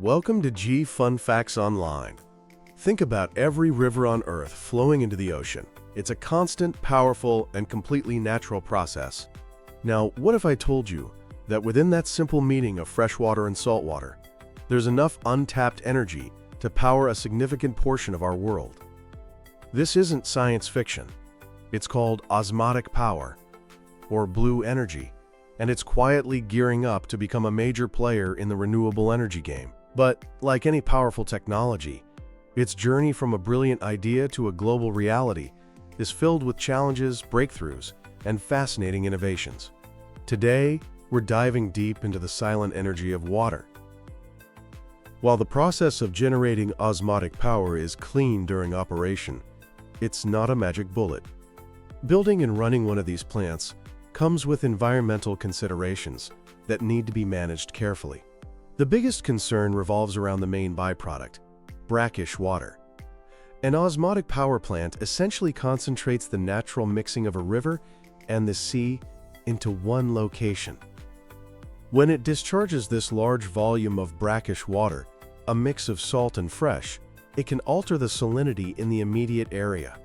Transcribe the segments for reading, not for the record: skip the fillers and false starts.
Welcome to G Fun Facts Online. Think about every river on Earth flowing into the ocean. It's a constant, powerful, and completely natural process. Now, what if I told you that within that simple meeting of freshwater and saltwater, there's enough untapped energy to power a significant portion of our world? This isn't science fiction. It's called osmotic power, or blue energy, and it's quietly gearing up to become a major player in the renewable energy game. But, like any powerful technology, its journey from a brilliant idea to a global reality is filled with challenges, breakthroughs, and fascinating innovations. Today, we're diving deep into the silent energy of water. While the process of generating osmotic power is clean during operation, it's not a magic bullet. Building and running one of these plants comes with environmental considerations that need to be managed carefully. The biggest concern revolves around the main byproduct, brackish water. An osmotic power plant essentially concentrates the natural mixing of a river and the sea into one location. When it discharges this large volume of brackish water, a mix of salt and fresh, it can alter the salinity in the immediate area.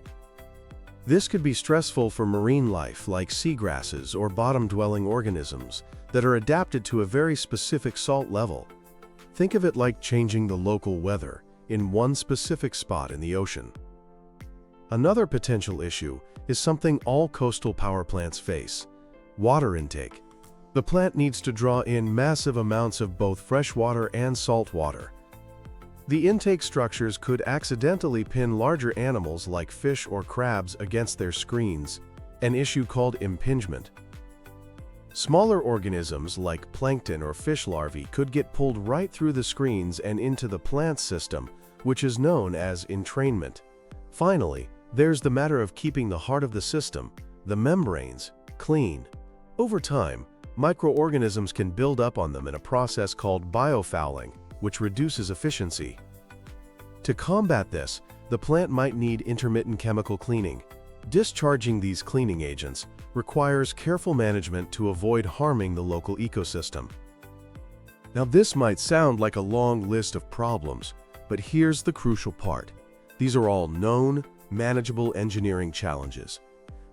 This could be stressful for marine life like seagrasses or bottom-dwelling organisms that are adapted to a very specific salt level. Think of it like changing the local weather in one specific spot in the ocean. Another potential issue is something all coastal power plants face: water intake. The plant needs to draw in massive amounts of both fresh water and salt water. The intake structures could accidentally pin larger animals like fish or crabs against their screens, an issue called impingement. Smaller organisms like plankton or fish larvae could get pulled right through the screens and into the plant system, which is known as entrainment. Finally, there's the matter of keeping the heart of the system, the membranes, clean. Over time, microorganisms can build up on them in a process called biofouling, which reduces efficiency. To combat this, the plant might need intermittent chemical cleaning. Discharging these cleaning agents requires careful management to avoid harming the local ecosystem. Now, this might sound like a long list of problems, but here's the crucial part. These are all known, manageable engineering challenges.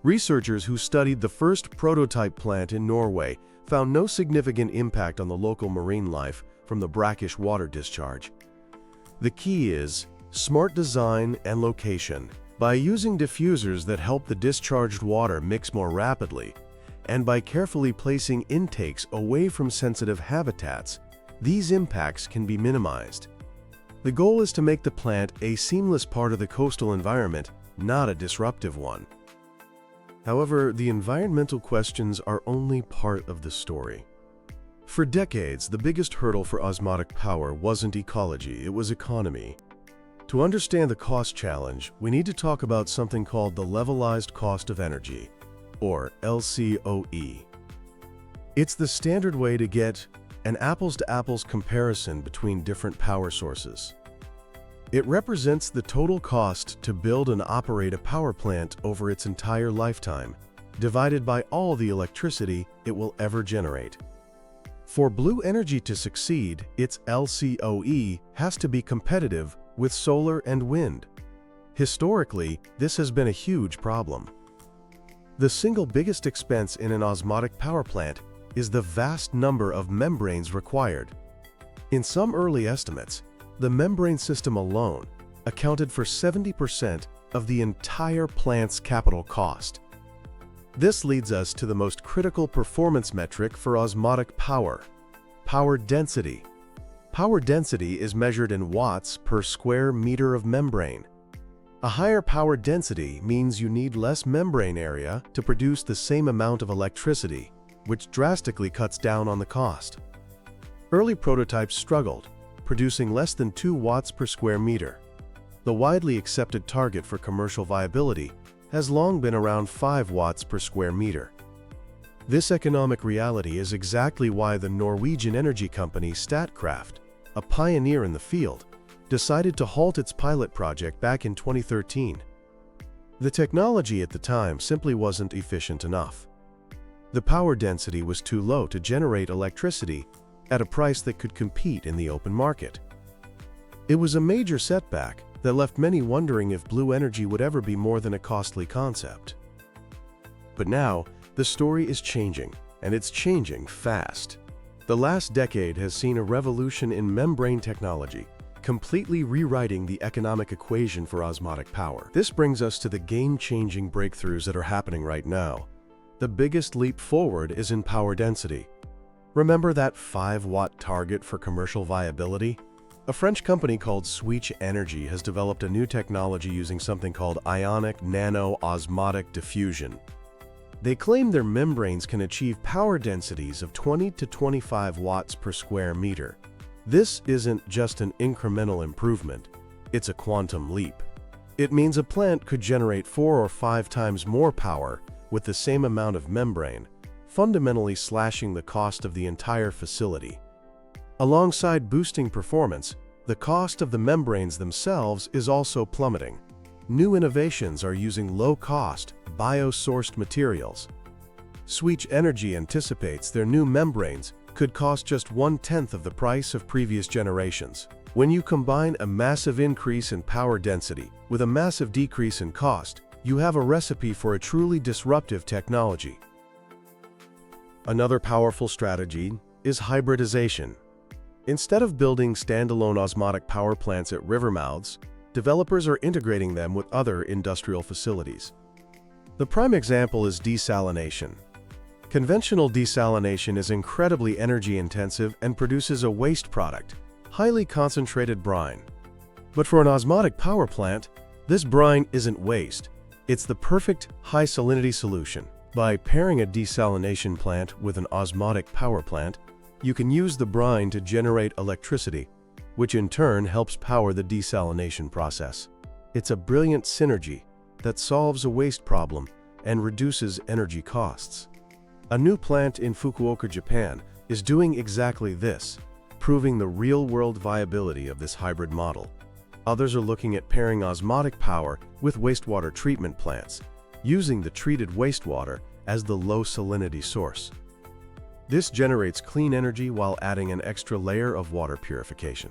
Researchers who studied the first prototype plant in Norway found no significant impact on the local marine life from the brackish water discharge. The key is smart design and location. By using diffusers that help the discharged water mix more rapidly, and by carefully placing intakes away from sensitive habitats, these impacts can be minimized. The goal is to make the plant a seamless part of the coastal environment, not a disruptive one. However, the environmental questions are only part of the story. For decades, the biggest hurdle for osmotic power wasn't ecology, it was economy. To understand the cost challenge, we need to talk about something called the levelized cost of energy, or LCOE. It's the standard way to get an apples-to-apples comparison between different power sources. It represents the total cost to build and operate a power plant over its entire lifetime, divided by all the electricity it will ever generate. For blue energy to succeed, its LCOE has to be competitive with solar and wind. Historically, this has been a huge problem. The single biggest expense in an osmotic power plant is the vast number of membranes required. In some early estimates, the membrane system alone accounted for 70% of the entire plant's capital cost. This leads us to the most critical performance metric for osmotic power: power density. Power density is measured in watts per square meter of membrane. A higher power density means you need less membrane area to produce the same amount of electricity, which drastically cuts down on the cost. Early prototypes struggled, producing less than 2 watts per square meter. The widely accepted target for commercial viability has long been around 5 watts per square meter. This economic reality is exactly why the Norwegian energy company Statkraft, a pioneer in the field, decided to halt its pilot project back in 2013. The technology at the time simply wasn't efficient enough. The power density was too low to generate electricity at a price that could compete in the open market. It was a major setback that left many wondering if blue energy would ever be more than a costly concept. But now, the story is changing, and it's changing fast. The last decade has seen a revolution in membrane technology, completely rewriting the economic equation for osmotic power. This brings us to the game-changing breakthroughs that are happening right now. The biggest leap forward is in power density. Remember that 5-watt target for commercial viability? A French company called Switch Energy has developed a new technology using something called ionic nano-osmotic diffusion. They claim their membranes can achieve power densities of 20 to 25 watts per square meter. This isn't just an incremental improvement, it's a quantum leap. It means a plant could generate 4 or 5 times more power with the same amount of membrane, fundamentally slashing the cost of the entire facility. Alongside boosting performance, the cost of the membranes themselves is also plummeting. New innovations are using low-cost, bio-sourced materials. Switch Energy anticipates their new membranes could cost just 1/10 of the price of previous generations. When you combine a massive increase in power density with a massive decrease in cost, you have a recipe for a truly disruptive technology. Another powerful strategy is hybridization. Instead of building standalone osmotic power plants at river mouths, developers are integrating them with other industrial facilities. The prime example is desalination. Conventional desalination is incredibly energy-intensive and produces a waste product, highly concentrated brine. But for an osmotic power plant, this brine isn't waste. It's the perfect high-salinity solution. By pairing a desalination plant with an osmotic power plant, you can use the brine to generate electricity, which in turn helps power the desalination process. It's a brilliant synergy that solves a waste problem and reduces energy costs. A new plant in Fukuoka, Japan, is doing exactly this, proving the real-world viability of this hybrid model. Others are looking at pairing osmotic power with wastewater treatment plants, using the treated wastewater as the low-salinity source. This generates clean energy while adding an extra layer of water purification.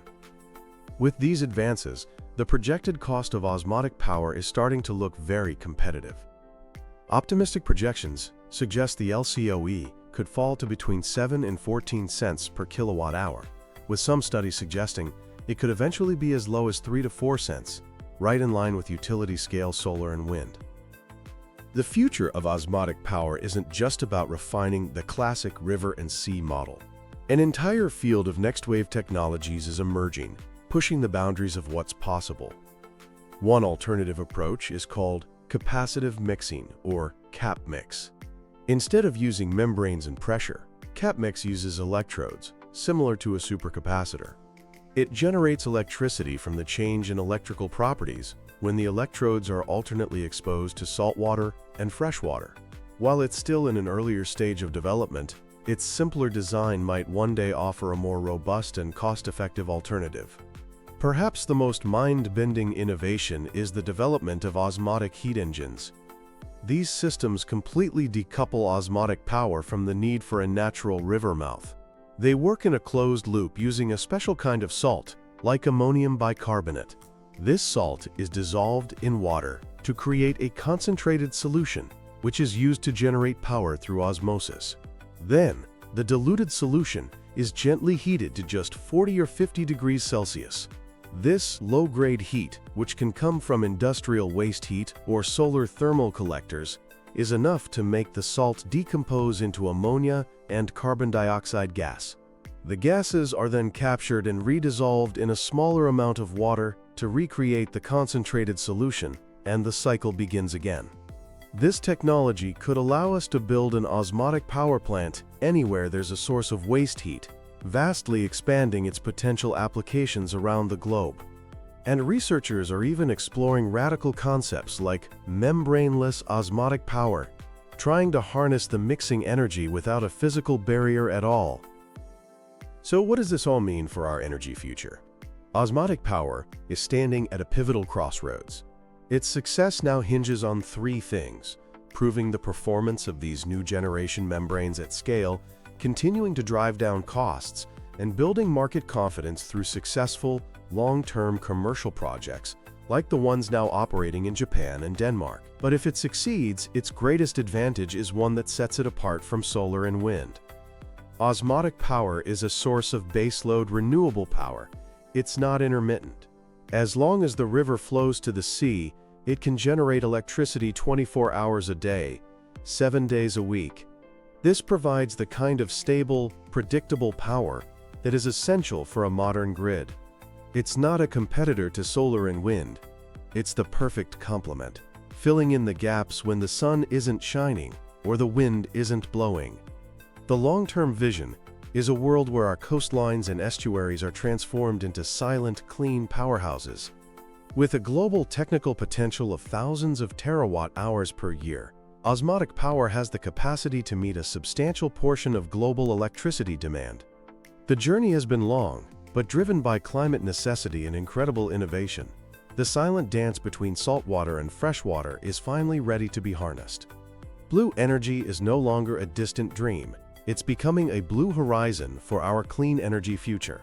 With these advances, the projected cost of osmotic power is starting to look very competitive. Optimistic projections suggest the LCOE could fall to between 7 and 14 cents per kilowatt hour, with some studies suggesting it could eventually be as low as 3 to 4 cents, right in line with utility-scale solar and wind. The future of osmotic power isn't just about refining the classic river and sea model. An entire field of next-wave technologies is emerging, pushing the boundaries of what's possible. One alternative approach is called capacitive mixing, or cap mix. Instead of using membranes and pressure, cap mix uses electrodes, similar to a supercapacitor. It generates electricity from the change in electrical properties when the electrodes are alternately exposed to saltwater and freshwater. While it's still in an earlier stage of development, its simpler design might one day offer a more robust and cost-effective alternative. Perhaps the most mind-bending innovation is the development of osmotic heat engines. These systems completely decouple osmotic power from the need for a natural river mouth. They work in a closed loop using a special kind of salt, like ammonium bicarbonate. This salt is dissolved in water to create a concentrated solution, which is used to generate power through osmosis. Then, the diluted solution is gently heated to just 40 or 50 degrees Celsius. This low-grade heat, which can come from industrial waste heat or solar thermal collectors, is enough to make the salt decompose into ammonia and carbon dioxide gas. The gases are then captured and redissolved in a smaller amount of water to recreate the concentrated solution, and the cycle begins again. This technology could allow us to build an osmotic power plant anywhere there's a source of waste heat, vastly expanding its potential applications around the globe. And researchers are even exploring radical concepts like membraneless osmotic power, trying to harness the mixing energy without a physical barrier at all. So what does this all mean for our energy future? Osmotic power is standing at a pivotal crossroads. Its success now hinges on 3 things: proving the performance of these new generation membranes at scale, continuing to drive down costs, and building market confidence through successful, long-term commercial projects, like the ones now operating in Japan and Denmark. But if it succeeds, its greatest advantage is one that sets it apart from solar and wind. Osmotic power is a source of baseload renewable power. It's not intermittent. As long as the river flows to the sea, it can generate electricity 24 hours a day, 7 days a week. This provides the kind of stable, predictable power that is essential for a modern grid. It's not a competitor to solar and wind. It's the perfect complement, filling in the gaps when the sun isn't shining or the wind isn't blowing. The long-term vision is a world where our coastlines and estuaries are transformed into silent, clean powerhouses. With a global technical potential of thousands of terawatt-hours per year, osmotic power has the capacity to meet a substantial portion of global electricity demand. The journey has been long, but driven by climate necessity and incredible innovation. The silent dance between saltwater and freshwater is finally ready to be harnessed. Blue energy is no longer a distant dream. It's becoming a blue horizon for our clean energy future.